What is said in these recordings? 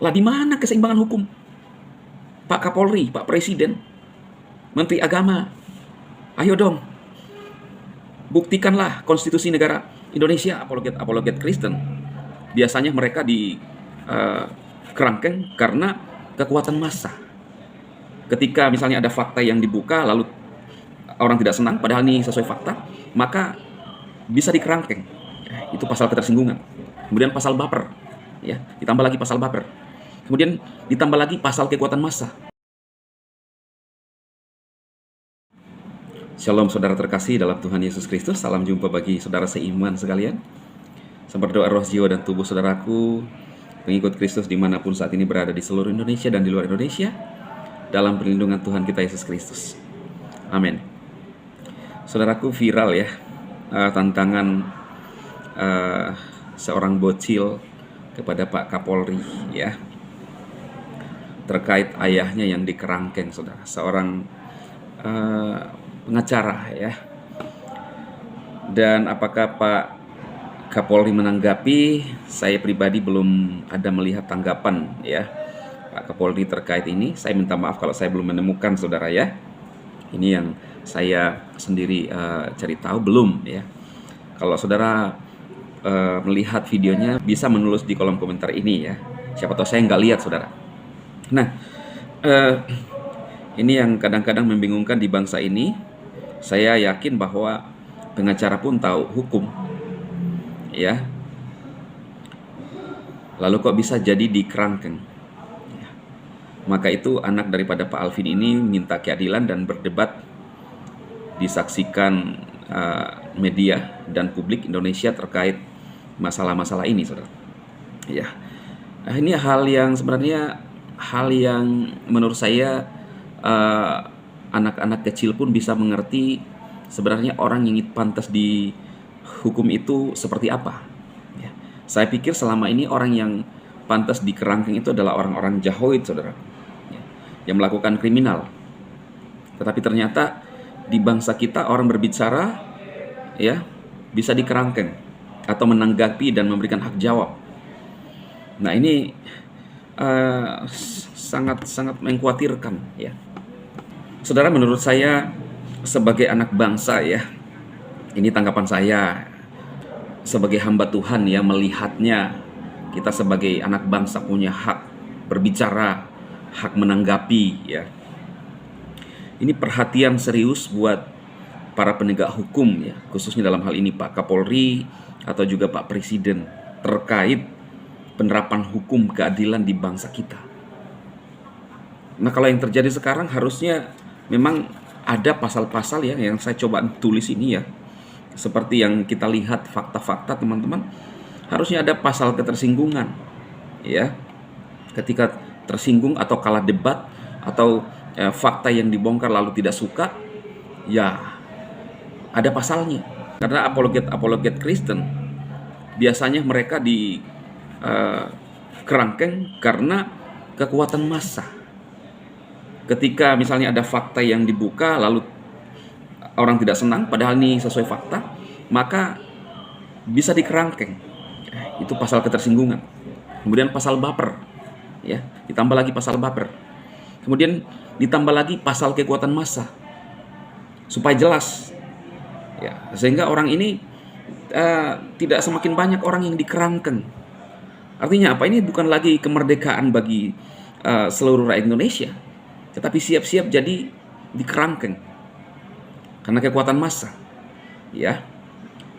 Lah di mana keseimbangan hukum? Pak Kapolri, Pak Presiden, Menteri Agama, ayo dong, buktikanlah konstitusi negara Indonesia apologet Kristen. Biasanya mereka di kerangkeng karena kekuatan massa. Ketika misalnya ada fakta yang dibuka lalu orang tidak senang padahal ini sesuai fakta, maka bisa dikerangkeng. Itu pasal ketersinggungan. Kemudian pasal baper, ya, ditambah lagi pasal baper. Kemudian ditambah lagi pasal kekuatan massa. Shalom saudara terkasih dalam Tuhan Yesus Kristus. Salam jumpa bagi saudara seiman sekalian. Saya berdoa roh, jiwa, dan tubuh saudaraku, pengikut Kristus dimanapun saat ini berada di seluruh Indonesia dan di luar Indonesia, dalam perlindungan Tuhan kita Yesus Kristus. Amin. Saudaraku, viral ya, tantangan seorang bocil kepada Pak Kapolri ya, terkait ayahnya yang dikerangkeng, saudara, seorang pengacara ya. Dan apakah Pak Kapolri menanggapi? Saya pribadi belum ada melihat tanggapan ya Pak Kapolri terkait ini. Saya minta maaf kalau saya belum menemukan, saudara ya. Ini yang saya sendiri cari tahu belum ya. Kalau saudara melihat videonya bisa menulis di kolom komentar ini ya. Siapa tahu saya nggak lihat, saudara. Nah, ini yang kadang-kadang membingungkan di bangsa ini. Saya yakin bahwa pengacara pun tahu hukum, ya. Lalu kok bisa jadi dikerangkeng? Ya. Maka itu anak daripada Pak Alvin ini minta keadilan dan berdebat, disaksikan media dan publik Indonesia terkait masalah-masalah ini, saudara. Ya, nah, ini hal yang sebenarnya menurut saya anak-anak kecil pun bisa mengerti sebenarnya orang yang pantas di hukum itu seperti apa. Ya. Saya pikir selama ini orang yang pantas dikerangkeng itu adalah orang-orang jahoid, saudara, ya, yang melakukan kriminal. Tetapi ternyata di bangsa kita orang berbicara ya bisa dikerangkeng atau menanggapi dan memberikan hak jawab. Nah, ini sangat mengkhawatirkan ya. Saudara, menurut saya sebagai anak bangsa ya, ini tanggapan saya sebagai hamba Tuhan ya, melihatnya kita sebagai anak bangsa punya hak berbicara, hak menanggapi ya. Ini perhatian serius buat para penegak hukum ya, khususnya dalam hal ini Pak Kapolri atau juga Pak Presiden terkait penerapan hukum keadilan di bangsa kita. Nah, kalau yang terjadi sekarang harusnya memang ada pasal-pasal ya yang saya coba tulis ini ya. Seperti yang kita lihat fakta-fakta, teman-teman. Harusnya ada pasal ketersinggungan ya. Ketika tersinggung atau kalah debat atau fakta yang dibongkar lalu tidak suka, ya ada pasalnya. Karena apologet Kristen biasanya mereka di kerangkeng karena kekuatan massa. Ketika misalnya ada fakta yang dibuka lalu orang tidak senang padahal ini sesuai fakta, maka bisa dikerangkeng. Itu pasal ketersinggungan. Kemudian pasal baper ya, ditambah lagi pasal baper. Kemudian ditambah lagi pasal kekuatan massa. Supaya jelas ya, sehingga orang ini tidak semakin banyak orang yang dikerangkeng. Artinya apa? Ini bukan lagi kemerdekaan bagi seluruh rakyat Indonesia, tetapi siap-siap jadi dikerangkeng karena kekuatan massa. Ya,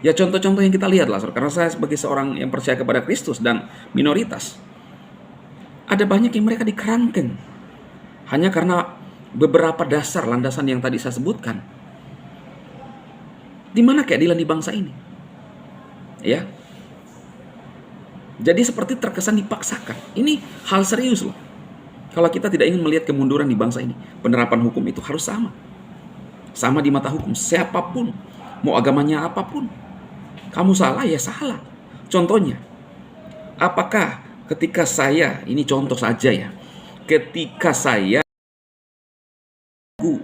contoh-contoh yang kita lihat lah, karena saya sebagai seorang yang percaya kepada Kristus dan minoritas, ada banyak yang mereka dikerangkeng hanya karena beberapa dasar landasan yang tadi saya sebutkan. Di mana keadilan di bangsa ini? Ya. Jadi seperti terkesan dipaksakan. Ini hal serius loh. Kalau kita tidak ingin melihat kemunduran di bangsa ini, penerapan hukum itu harus sama. Sama di mata hukum, siapapun, mau agamanya apapun. Kamu salah ya salah. Contohnya, apakah ketika saya, ini contoh saja ya, ketika saya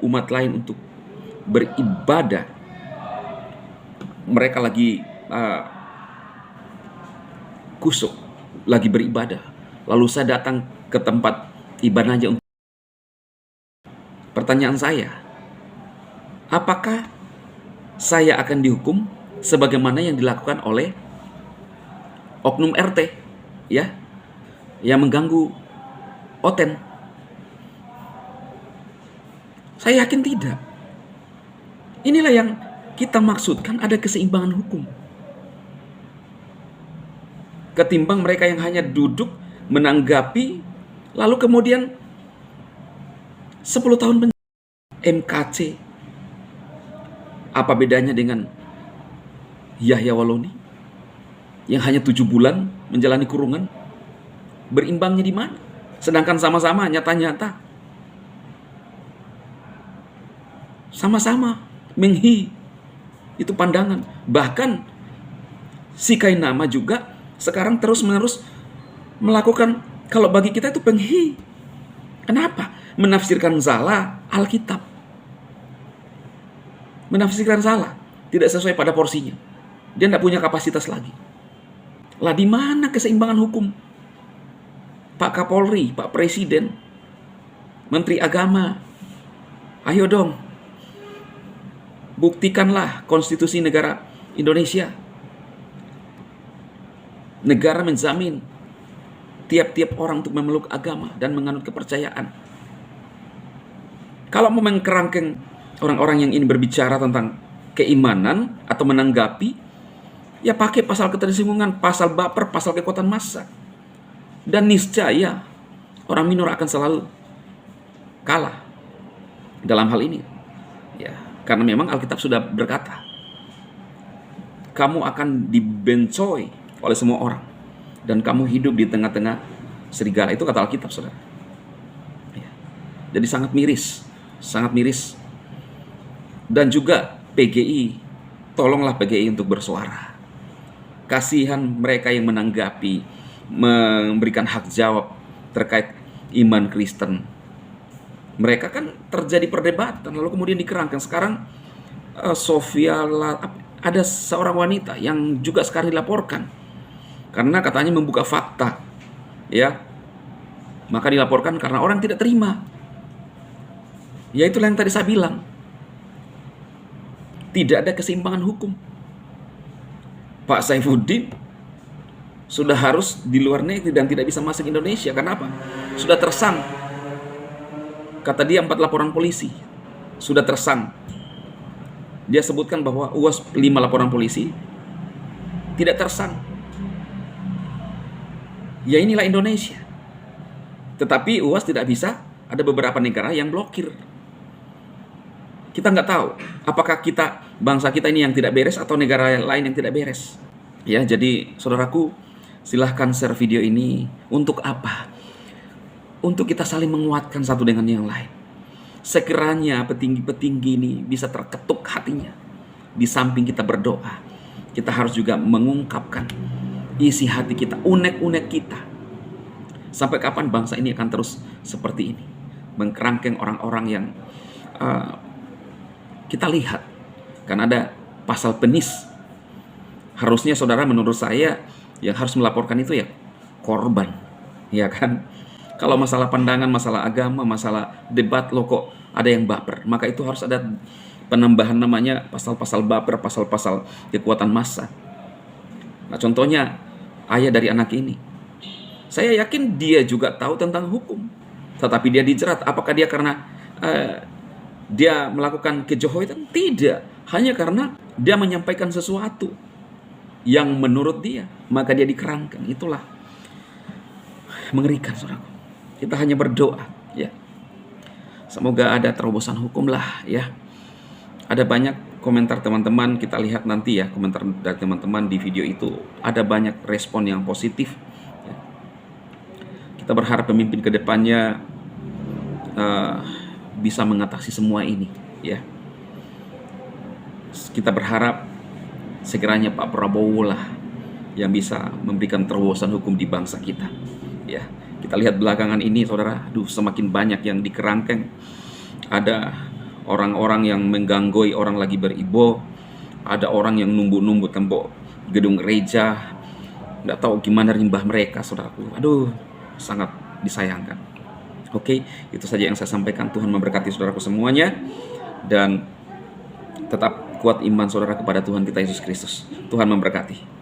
umat lain untuk beribadah, mereka lagi kusuk, lagi beribadah, lalu saya datang ke tempat ibadah aja. Pertanyaan saya, apakah saya akan dihukum sebagaimana yang dilakukan oleh oknum RT, ya, yang mengganggu Oten? Saya yakin tidak. Inilah yang kita maksudkan, ada keseimbangan hukum. Ketimbang mereka yang hanya duduk menanggapi, lalu kemudian 10 tahun penjara. MKC, apa bedanya dengan Yahya Waloni yang hanya 7 bulan menjalani kurungan? Berimbangnya di mana? Sedangkan sama-sama nyata-nyata sama-sama menghi itu pandangan. Bahkan si Kainama juga sekarang terus-menerus melakukan, kalau bagi kita itu penghi. Kenapa? Menafsirkan salah Alkitab. Menafsirkan salah, tidak sesuai pada porsinya. Dia tidak punya kapasitas lagi. Lah di mana keseimbangan hukum? Pak Kapolri, Pak Presiden, Menteri Agama, ayo dong, buktikanlah konstitusi negara Indonesia. Negara menjamin tiap-tiap orang untuk memeluk agama dan menganut kepercayaan. Kalau mau mengkerangkeng orang-orang yang ingin berbicara tentang keimanan atau menanggapi, ya pakai pasal ketersinggungan, pasal baper, pasal kekuatan massa. Dan niscaya orang minor akan selalu kalah dalam hal ini. Ya, karena memang Alkitab sudah berkata, kamu akan dibencoi oleh semua orang dan kamu hidup di tengah-tengah serigala. Itu kata Alkitab, saudara. Ya. Jadi sangat miris, sangat miris. Dan juga PGI, tolonglah PGI untuk bersuara. Kasihan mereka yang menanggapi, memberikan hak jawab terkait iman Kristen. Mereka kan terjadi perdebatan, lalu kemudian dikerangkan. Sekarang Sofia, ada seorang wanita yang juga sekarang dilaporkan karena katanya membuka fakta, ya, maka dilaporkan karena orang tidak terima. Ya itulah yang tadi saya bilang. Tidak ada keseimbangan hukum. Pak Saifuddin sudah harus di luar negeri dan tidak bisa masuk Indonesia. Kenapa? Sudah tersang. Kata dia 4 laporan polisi. Sudah tersang. Dia sebutkan bahwa UAS 5 laporan polisi. Tidak tersang. Ya inilah Indonesia. Tetapi UAS tidak bisa. Ada beberapa negara yang blokir. Kita nggak tahu apakah bangsa kita ini yang tidak beres atau negara lain yang tidak beres. Ya, jadi saudaraku, silahkan share video ini. Untuk apa? Untuk kita saling menguatkan satu dengan yang lain. Sekiranya petinggi-petinggi ini bisa terketuk hatinya. Di samping kita berdoa, kita harus juga mengungkapkan isi hati kita, unek-unek kita. Sampai kapan bangsa ini akan terus seperti ini? Mengkerangkeng orang-orang yang kita lihat, kan ada pasal penis. Harusnya saudara, menurut saya yang harus melaporkan itu ya korban, ya kan? Kalau masalah pandangan, masalah agama, masalah debat, lo kok ada yang baper, maka itu harus ada penambahan namanya pasal-pasal baper, pasal-pasal kekuatan massa. Nah contohnya ayah dari anak ini, saya yakin dia juga tahu tentang hukum, tetapi dia dijerat. Apakah dia karena dia melakukan kejahatan? Tidak, hanya karena dia menyampaikan sesuatu yang menurut dia, maka dia dikerangkan. Itulah mengerikan, saudara. Kita hanya berdoa, ya, semoga ada terobosan hukum lah, ya. Ada banyak komentar teman-teman, kita lihat nanti ya komentar dari teman-teman di video itu, ada banyak respon yang positif, ya. Kita berharap pemimpin kedepannya bisa mengatasi semua ini, ya. Kita berharap sekiranya Pak Prabowo lah yang bisa memberikan terobosan hukum di bangsa kita, ya. Kita lihat belakangan ini, saudara, semakin banyak yang dikerangkeng. Ada orang-orang yang mengganggoi orang lagi beribadah, ada orang yang numbuk-numbuk tembok gedung gereja, nggak tahu gimana rimbah mereka, saudaraku. Aduh, sangat disayangkan. Oke, itu saja yang saya sampaikan. Tuhan memberkati saudaraku semuanya, dan tetap kuat iman saudara kepada Tuhan kita Yesus Kristus. Tuhan memberkati.